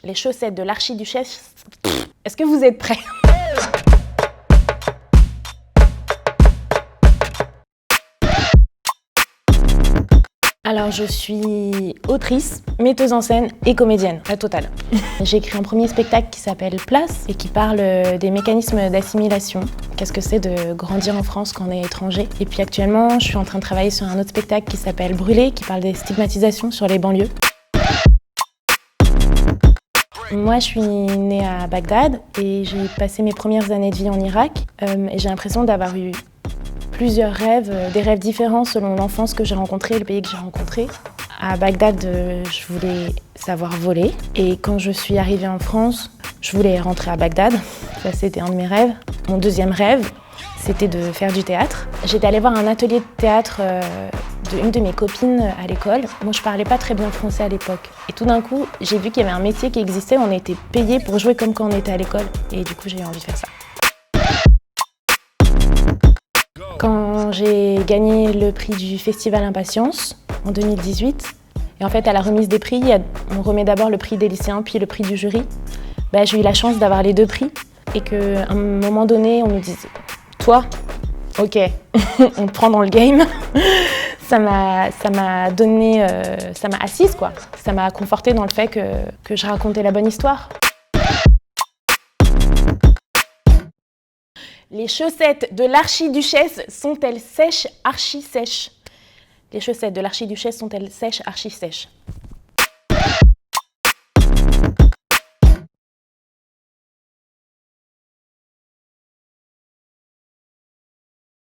Les chaussettes de l'archiduchesse. Est-ce que vous êtes prêts? Alors, je suis autrice, metteuse en scène et comédienne, la totale. J'ai écrit un premier spectacle qui s'appelle Place et qui parle des mécanismes d'assimilation. Qu'est-ce que c'est de grandir en France quand on est étranger? Et puis actuellement, je suis en train de travailler sur un autre spectacle qui s'appelle Brûler, qui parle des stigmatisations sur les banlieues. Moi, je suis née à Bagdad et j'ai passé mes premières années de vie en Irak. Et j'ai l'impression d'avoir eu plusieurs rêves, des rêves différents selon l'enfance que j'ai rencontrée et le pays que j'ai rencontré. À Bagdad, je voulais savoir voler. Et quand je suis arrivée en France, je voulais rentrer à Bagdad. Ça, c'était un de mes rêves. Mon deuxième rêve, c'était de faire du théâtre. J'étais allée voir un atelier de théâtre d'une de mes copines à l'école. Moi, je parlais pas très bien français à l'époque. Et tout d'un coup, j'ai vu qu'il y avait un métier qui existait, on était payé pour jouer comme quand on était à l'école. Et du coup, j'ai eu envie de faire ça. Quand j'ai gagné le prix du Festival Impatience en 2018, et en fait à la remise des prix, on remet d'abord le prix des lycéens puis le prix du jury, j'ai eu la chance d'avoir les deux prix et qu'à un moment donné on me dise « Toi, ok, on te prend dans le game », ça m'a assise quoi, ça m'a confortée dans le fait que je racontais la bonne histoire. Les chaussettes de l'archiduchesse sont-elles sèches, archi-sèches? Les chaussettes de l'archiduchesse sont-elles sèches, archi-sèches?